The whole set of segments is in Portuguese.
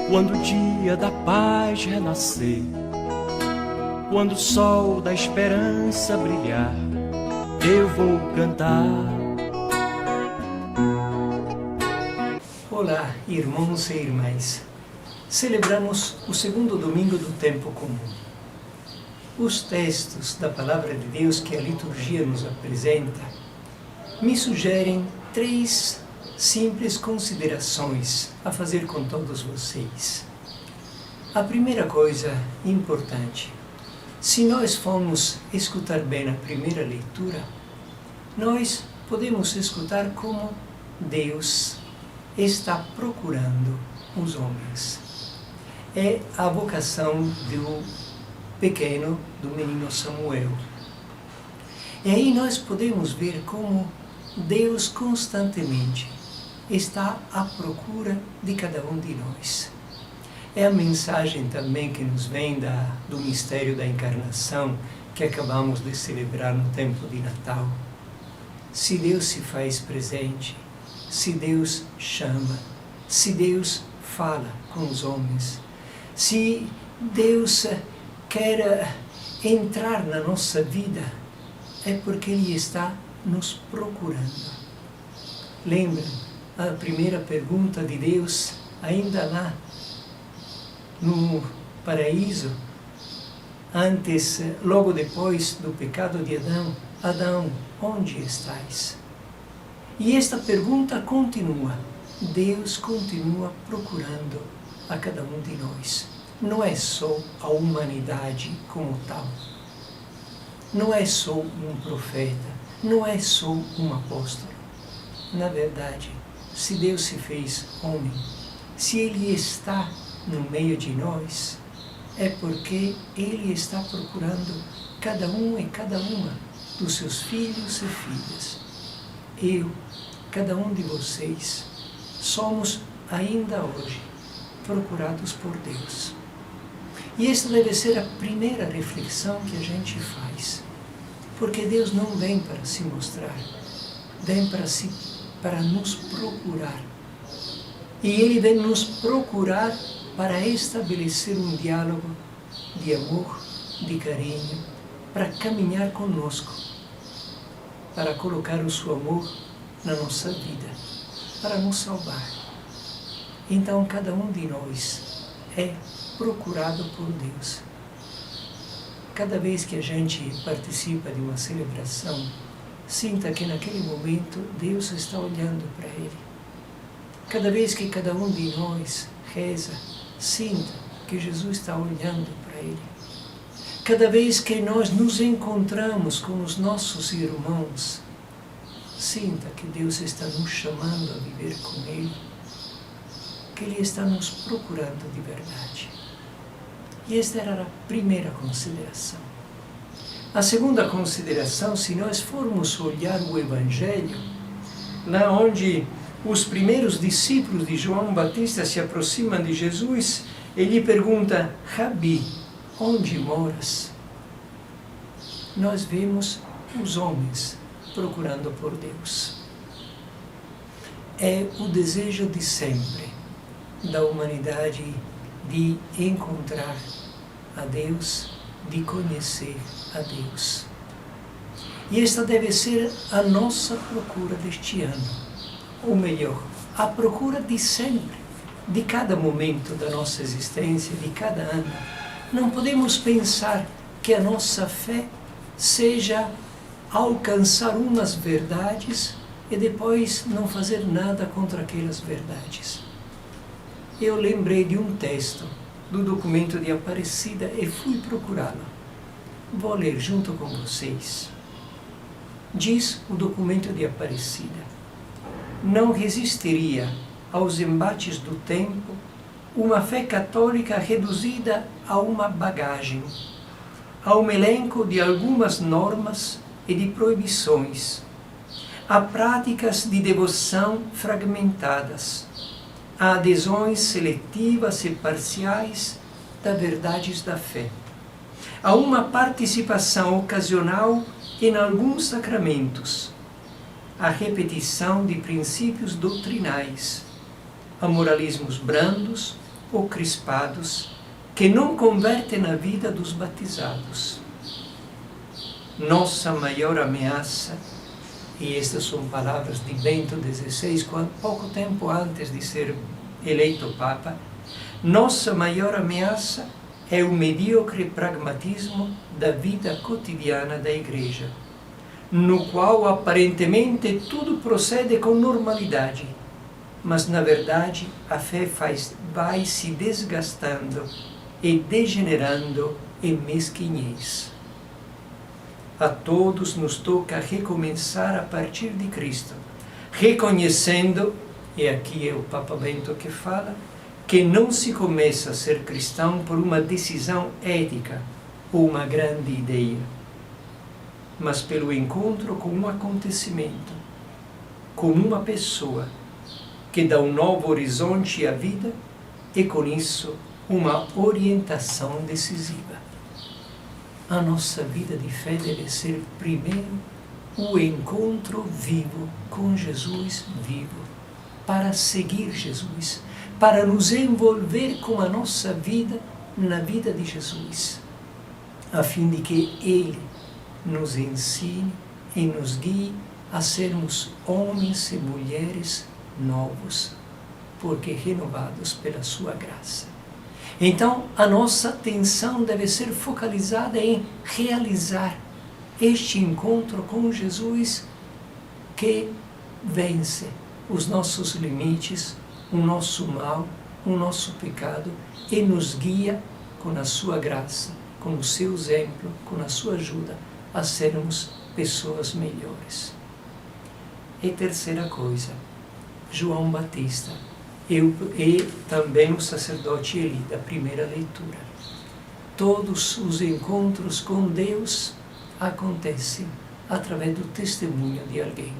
Quando o dia da paz renascer, quando o sol da esperança brilhar, eu vou cantar. Olá, irmãos e irmãs. Celebramos o segundo domingo do tempo comum. Os textos da Palavra de Deus que a liturgia nos apresenta me sugerem 3 simples considerações a fazer com todos vocês. A primeira coisa importante: se nós formos escutar bem a primeira leitura, nós podemos escutar como Deus está procurando os homens. É a vocação do pequeno, do menino Samuel. E aí nós podemos ver como Deus constantemente está à procura de cada um de nós. É a mensagem também que nos vem do mistério da encarnação que acabamos de celebrar no tempo de Natal. Se Deus se faz presente, se Deus chama, se Deus fala com os homens, se Deus quer entrar na nossa vida, é porque Ele está nos procurando. Lembra a primeira pergunta de Deus, ainda lá no paraíso, antes, logo depois do pecado de Adão: Adão, onde estás? E esta pergunta continua. Deus continua procurando a cada um de nós. Não é só a humanidade como tal. Não é só um profeta. Não é só um apóstolo. Na verdade, se Deus se fez homem, se Ele está no meio de nós, é porque Ele está procurando cada um e cada uma dos seus filhos e filhas. Eu, cada um de vocês, somos ainda hoje procurados por Deus. E esta deve ser a primeira reflexão que a gente faz. Porque Deus não vem para se mostrar, vem para nos procurar. E Ele vem nos procurar para estabelecer um diálogo de amor, de carinho, para caminhar conosco, para colocar o seu amor na nossa vida, para nos salvar. Então, cada um de nós é procurado por Deus. Cada vez que a gente participa de uma celebração, sinta que naquele momento Deus está olhando para ele. Cada vez que cada um de nós reza, sinta que Jesus está olhando para ele. Cada vez que nós nos encontramos com os nossos irmãos, sinta que Deus está nos chamando a viver com Ele, que Ele está nos procurando de verdade. E esta era a primeira consideração. A segunda consideração: se nós formos olhar o Evangelho, lá onde os primeiros discípulos de João Batista se aproximam de Jesus, ele pergunta: Rabi, onde moras? Nós vemos os homens procurando por Deus. É o desejo de sempre da humanidade de encontrar a Deus, de conhecer a Deus. E esta deve ser a nossa procura deste ano. Ou melhor, a procura de sempre, de cada momento da nossa existência, de cada ano. Não podemos pensar que a nossa fé seja alcançar umas verdades e depois não fazer nada contra aquelas verdades. Eu lembrei de um texto do documento de Aparecida e fui procurá-lo. Vou ler junto com vocês. Diz o documento de Aparecida: não resistiria aos embates do tempo uma fé católica reduzida a uma bagagem, a um elenco de algumas normas e de proibições, a práticas de devoção fragmentadas, a adesões seletivas e parciais das verdades da fé, a uma participação ocasional em alguns sacramentos, a repetição de princípios doutrinais, a moralismos brandos ou crispados que não convertem a vida dos batizados. Nossa maior ameaça, e estas são palavras de Bento XVI, pouco tempo antes de ser eleito Papa, nossa maior ameaça é o medíocre pragmatismo da vida cotidiana da Igreja, no qual aparentemente tudo procede com normalidade, mas na verdade a fé vai se desgastando e degenerando em mesquinhez. A todos nos toca recomeçar a partir de Cristo, reconhecendo, e aqui é o Papa Bento que fala, que não se começa a ser cristão por uma decisão ética ou uma grande ideia, mas pelo encontro com um acontecimento, com uma pessoa que dá um novo horizonte à vida e, com isso, uma orientação decisiva. A nossa vida de fé deve ser, primeiro, o encontro vivo com Jesus vivo, para seguir Jesus, para nos envolver com a nossa vida na vida de Jesus, a fim de que Ele nos ensine e nos guie a sermos homens e mulheres novos, porque renovados pela sua graça. Então, a nossa atenção deve ser focalizada em realizar este encontro com Jesus que vence os nossos limites, o nosso mal, o nosso pecado e nos guia com a sua graça, com o seu exemplo, com a sua ajuda a sermos pessoas melhores. E terceira coisa, João Batista e também o sacerdote Eli, da primeira leitura. Todos os encontros com Deus acontecem através do testemunho de alguém.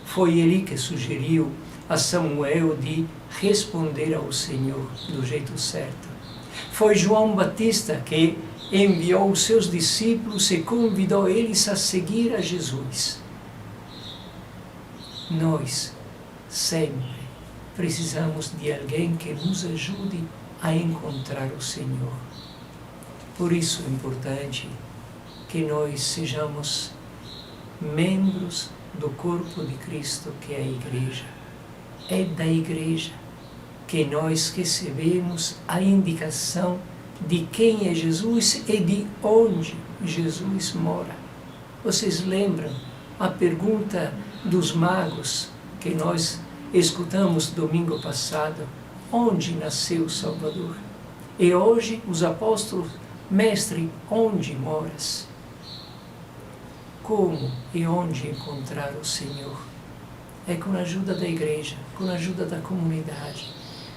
Foi Eli que sugeriu a Samuel de responder ao Senhor do jeito certo. Foi João Batista que enviou os seus discípulos e convidou eles a seguir a Jesus. Nós sempre precisamos de alguém que nos ajude a encontrar o Senhor. Por isso é importante que nós sejamos membros do corpo de Cristo, que é a Igreja. É da Igreja que nós recebemos a indicação de quem é Jesus e de onde Jesus mora. Vocês lembram a pergunta dos magos que nós escutamos domingo passado? Onde nasceu o Salvador? E hoje os apóstolos, mestre, onde moras? Como e onde encontrar o Senhor? É com a ajuda da Igreja, com a ajuda da comunidade,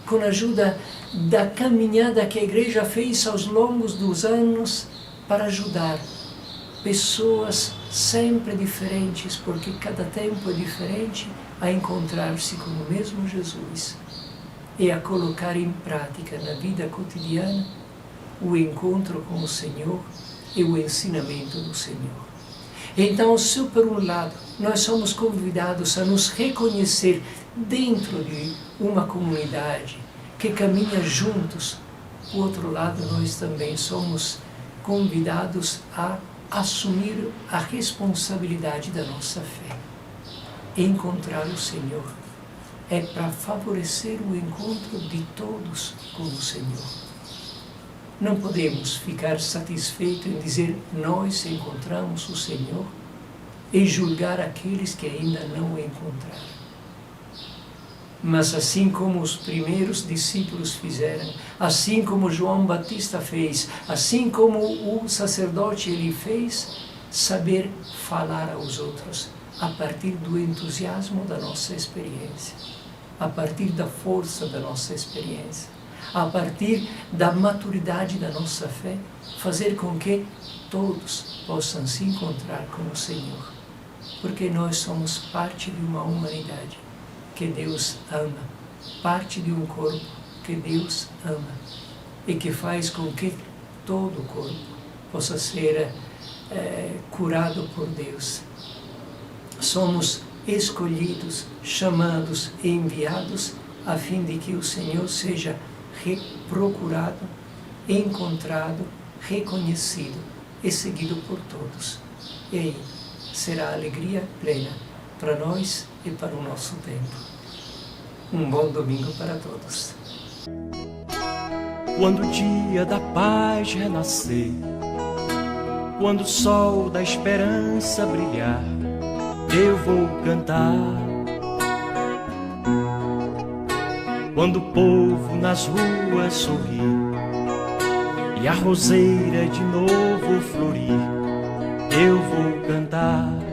com a ajuda da caminhada que a Igreja fez aos longos dos anos para ajudar pessoas sempre diferentes, porque cada tempo é diferente, a encontrar-se com o mesmo Jesus e a colocar em prática na vida cotidiana o encontro com o Senhor e o ensinamento do Senhor. Então, se por um lado nós somos convidados a nos reconhecer dentro de uma comunidade que caminha juntos, por outro lado nós também somos convidados a assumir a responsabilidade da nossa fé. Encontrar o Senhor é para favorecer o encontro de todos com o Senhor. Não podemos ficar satisfeitos em dizer nós encontramos o Senhor e julgar aqueles que ainda não o encontraram. Mas assim como os primeiros discípulos fizeram, assim como João Batista fez, assim como o sacerdote Eli fez, saber falar aos outros a partir do entusiasmo da nossa experiência, a partir da força da nossa experiência, a partir da maturidade da nossa fé, fazer com que todos possam se encontrar com o Senhor, porque nós somos parte de uma humanidade que Deus ama, parte de um corpo que Deus ama e que faz com que todo o corpo possa ser curado por Deus. Somos escolhidos, chamados e enviados a fim de que o Senhor seja procurado, encontrado, reconhecido e seguido por todos. E aí será alegria plena para nós e para o nosso tempo. Um bom domingo para todos. Quando o dia da paz renascer, quando o sol da esperança brilhar, eu vou cantar. Quando o povo nas ruas sorrir e a roseira de novo florir, eu vou cantar.